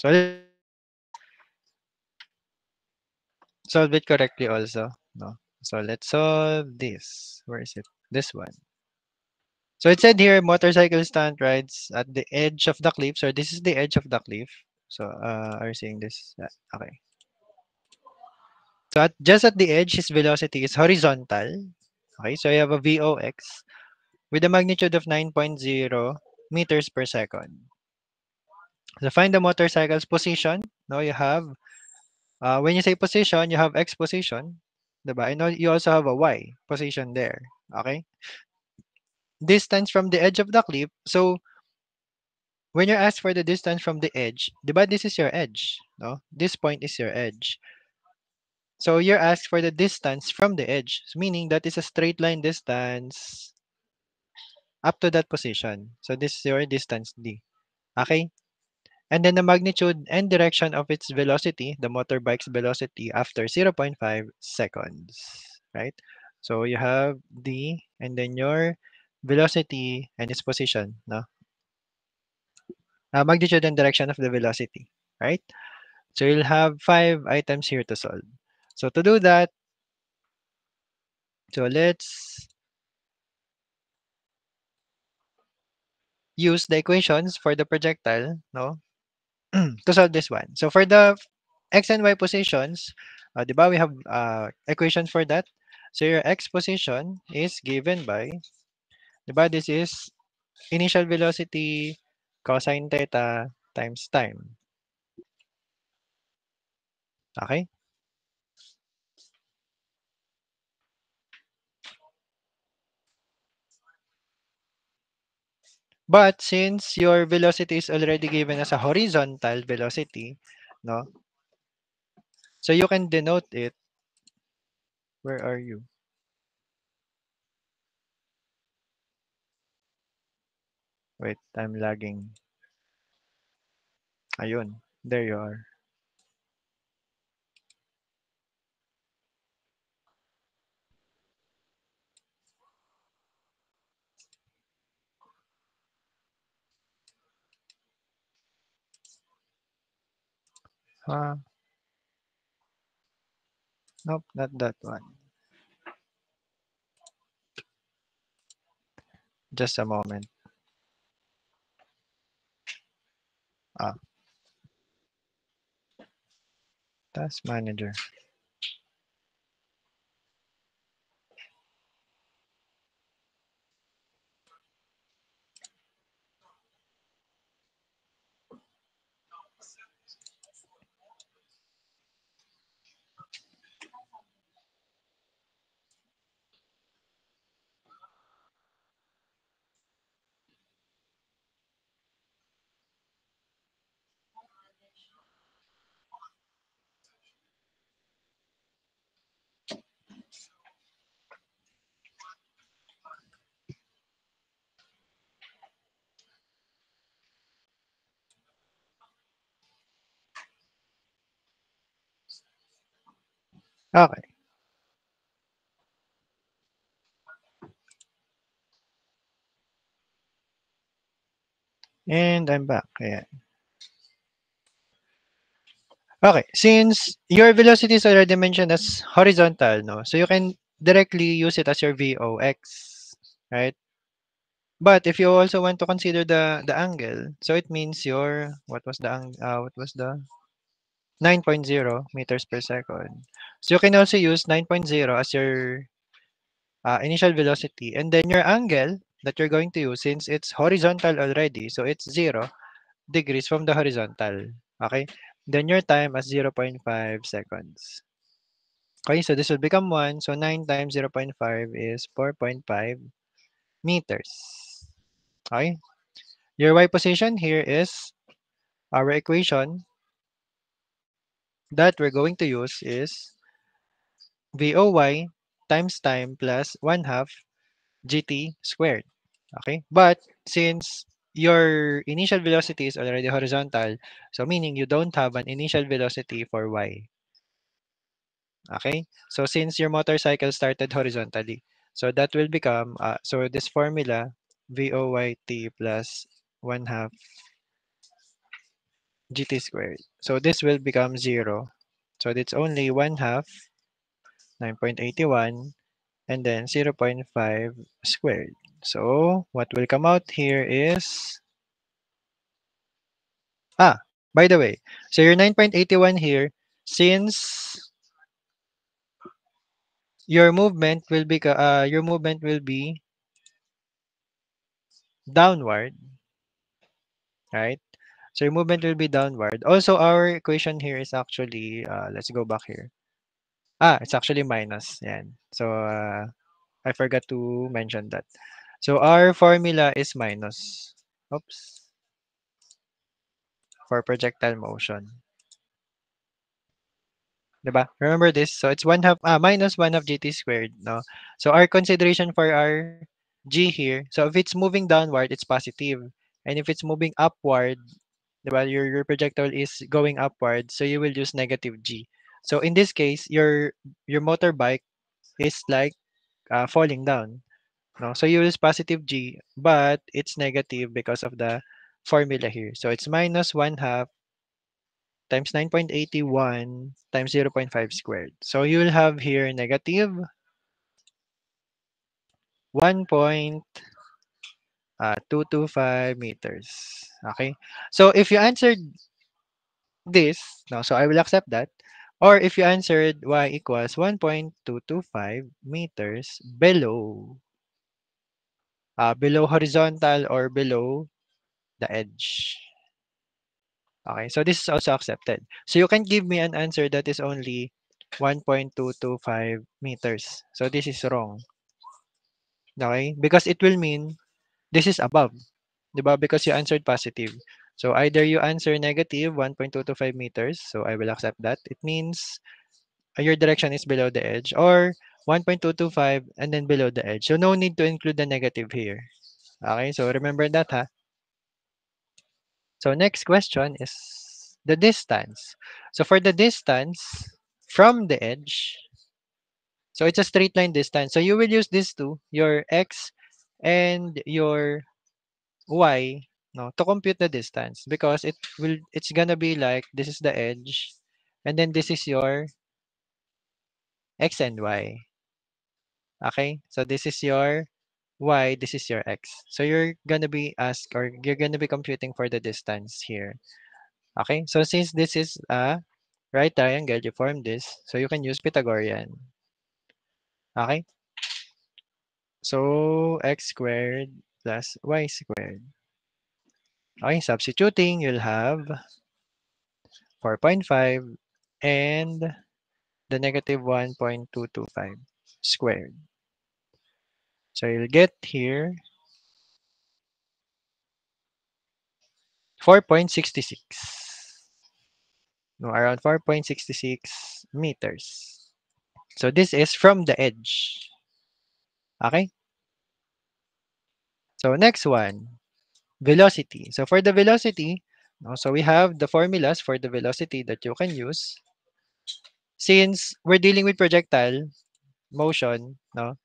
So let's solve it correctly also. No. So let's solve this. Where is it? This one. So it said here motorcycle stunt rides at the edge of the cliff. So this is the edge of the cliff. So are you seeing this? Yeah, okay. So just at the edge, his velocity is horizontal. Okay, so you have a VOX with a magnitude of 9.0 meters per second. So find the motorcycle's position. No, you have, when you say position, you have X position. Diba? And you also have a Y position there. Okay? Distance from the edge of the cliff. So when you're asked for the distance from the edge, diba, this is your edge. No? This point is your edge. So you're asked for the distance from the edge, meaning that is a straight line distance up to that position. So this is your distance D. Okay? And then the magnitude and direction of its velocity, the motorbike's velocity after zero point 0.5 seconds, right? So you have D and then your velocity and its position, no? Magnitude and direction of the velocity, right? So you'll have 5 items here to solve. So to do that, so let's use the equations for the projectile, no? To solve this one. So for the x and y positions, di ba, we have equation for that. So your x position is given by, di ba, this is initial velocity cosine theta times time. Okay? But since your velocity is already given as a horizontal velocity, no? So you can denote it. Where are you? Wait, I'm lagging. Ayun. There you are. Nope, not that one. Just a moment. Ah, task manager. Okay, and I'm back. Ayan. Okay, since your velocity is already mentioned as horizontal, no? So you can directly use it as your VOX, right? But if you also want to consider the angle, so it means your what was the 9.0 meters per second. So you can also use 9.0 as your initial velocity, and then your angle that you're going to use, since it's horizontal already, so it's 0 degrees from the horizontal. Okay? Then your time as zero point 0.5 seconds. Okay, so this will become 1. So 9 times zero point 0.5 is 4.5 meters. Okay? Your y position here is our equation that we're going to use is VOY times time plus 1 half GT squared. Okay? But since your initial velocity is already horizontal, so meaning you don't have an initial velocity for y. Okay? So since your motorcycle started horizontally, so that will become, so this formula, VOYT plus 1 half gt squared. So this will become 0. So it's only 1 half 9.81 and then 0.5 squared. So what will come out here is, by the way, so your 9.81 here, since your movement will be downward, right? So your movement will be downward. Also, our equation here is actually, let's go back here. It's actually minus. Yan. So I forgot to mention that. So our formula is minus. Oops. For projectile motion. Diba? Remember this? So it's 1 half, minus 1 half gt squared, no? So our consideration for our g here, so if it's moving downward, it's positive. And if it's moving upward, diba, your projectile is going upward, so you will use negative g. So in this case, your motorbike is like falling down, no? So you use positive g, but it's negative because of the formula here. So it's minus 1 half times 9.81 times 0.5 squared. So you will have here negative 1.225 meters. Okay? So if you answered this, no, so I will accept that. Or if you answered y equals 1.225 meters below horizontal or below the edge. Okay, so this is also accepted. So you can give me an answer that is only 1.225 meters. So this is wrong. Okay? Because it will mean this is above. Diba? Because you answered positive. So either you answer negative 1.225 meters. So I will accept that. It means your direction is below the edge, or 1.225 and then below the edge. So no need to include the negative here. Okay? So remember that, ha? So next question is the distance. So for the distance from the edge, so it's a straight line distance. So you will use these two, your x and your y, no, to compute the distance, because it's gonna be like this is the edge, and then this is your x and y. Okay? So this is your y, this is your x. So you're gonna be asked, or you're gonna be computing for the distance here. Okay? So since this is a right triangle, you form this, so you can use Pythagorean. Okay? So x squared plus y squared. Okay, substituting, you'll have 4.5 and the negative 1.225 squared. So you'll get here 4.66. No, around 4.66 meters. So this is from the edge. Okay? So next one, velocity. So for the velocity, no, so we have the formulas for the velocity that you can use. Since we're dealing with projectile motion, no,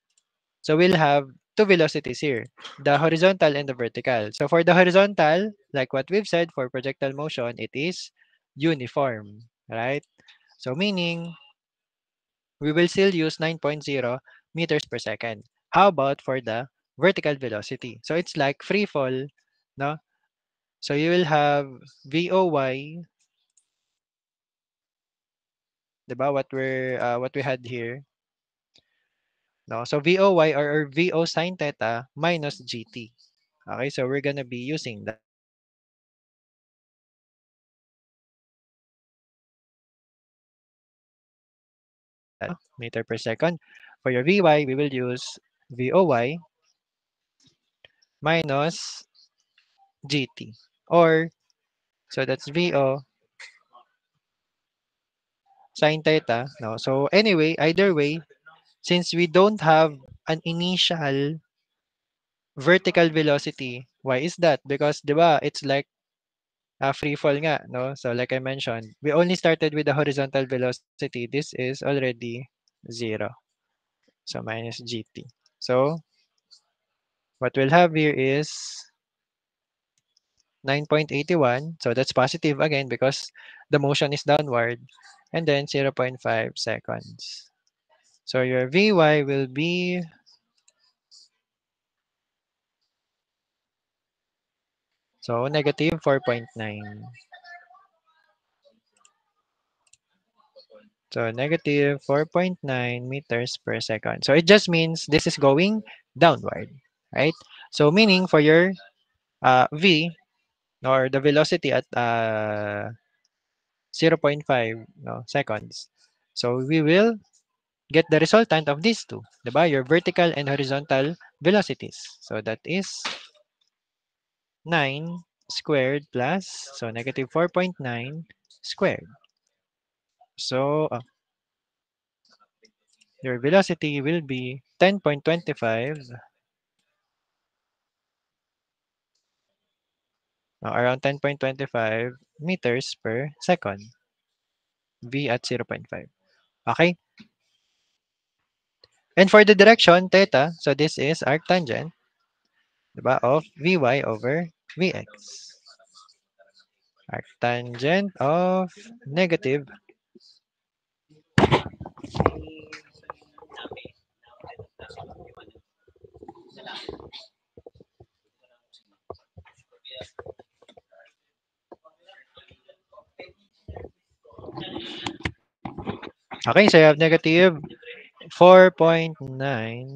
so we'll have two velocities here, the horizontal and the vertical. So for the horizontal, like what we've said for projectile motion, it is uniform, right? So meaning we will still use 9.0 meters per second. How about for the vertical velocity? So it's like free fall, no? So you will have VOY, diba? What we had here, no? So VOY or VO sine theta minus GT. Okay, so we're gonna be using that. Meter per second. For your Vy, we will use Voy minus GT. Or, so that's VO sine theta. No? So anyway, either way, since we don't have an initial vertical velocity, why is that? Because, di ba, it's like a free fall nga, no? So like I mentioned, we only started with the horizontal velocity. This is already 0. So minus GT. So what we'll have here is 9.81. So that's positive again because the motion is downward. And then 0.5 seconds. So your Vy will be so negative 4.9. So negative 4.9 meters per second. So it just means this is going downward, right? So meaning for your V or the velocity at zero point 0.5 no, seconds. So we will get the resultant of these two, diba? Your vertical and horizontal velocities. So that is 9 squared plus, so negative 4.9 squared. So your velocity will be 10.25 around 10.25 meters per second. V at zero point 0.5. Okay? And for the direction, theta, so this is arctangent, diba, of Vy over Vx. Arctangent of negative. Okay, so you have negative 4.9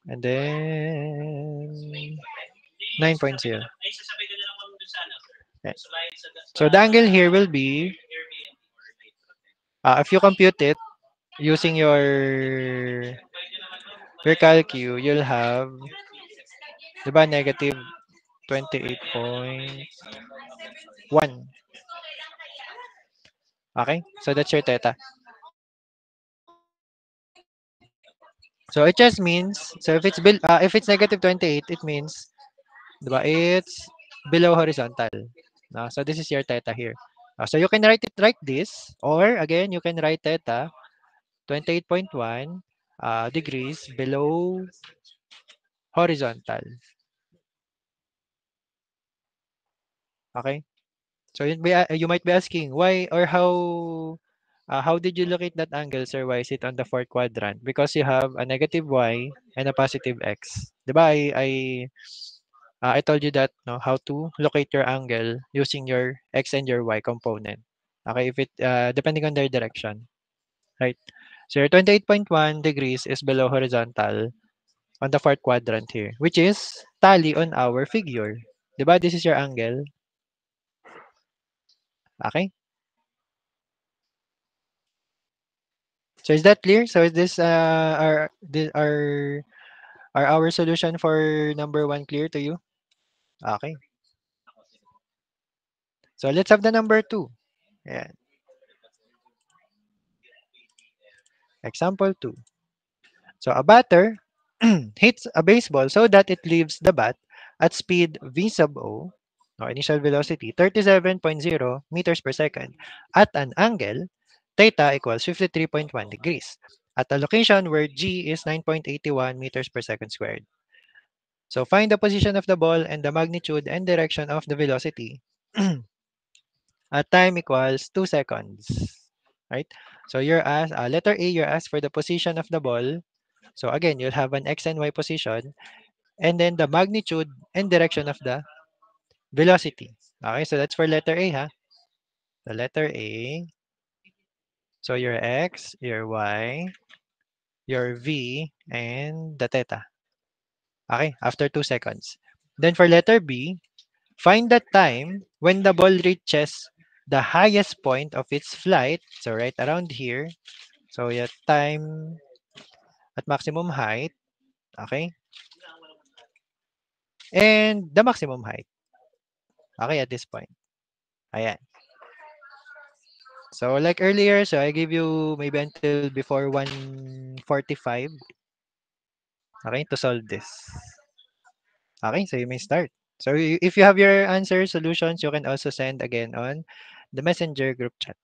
and then 9.0. Okay. So the angle here will be, if you compute it using your calcu, you'll have, diba, negative 28.1. Okay? So that's your theta. So it just means, so if it's negative 28, it means, diba, it's below horizontal. So this is your theta here. So you can write it like this, or again, you can write theta 28.1 degrees below horizontal. Okay? So you might be asking, why or how did you locate that angle, sir? Why is it on the fourth quadrant? Because you have a negative y and a positive x. Diba? I told you that no, how to locate your angle using your x and your y component. Okay, if it depending on their direction, right? So your 28.1 degrees is below horizontal on the fourth quadrant here, which is tally on our figure. Diba? This is your angle. Okay? So is that clear? So is this are our solution for number 1 clear to you? Okay. So let's have the number 2. Yeah. Example 2. So a batter hits a baseball so that it leaves the bat at speed v sub o, or initial velocity 37.0 meters per second at an angle theta equals 53.1 degrees at a location where g is 9.81 meters per second squared. So find the position of the ball and the magnitude and direction of the velocity at time equals 2 seconds. Right? So you're asked, letter A, you're asked for the position of the ball. So again, you'll have an x and y position and then the magnitude and direction of the velocity. Okay, so that's for letter A, ha? The letter A. So your x, your y, your v, and the theta. Okay, after 2 seconds. Then for letter B, find the time when the ball reaches the highest point of its flight. So right around here. So your time at maximum height. Okay. And the maximum height. Okay, at this point. Ayan. So like earlier, so I give you maybe until before 1:45. Okay, to solve this. Okay, so you may start. So if you have your answer solutions, you can also send again on the messenger group chat.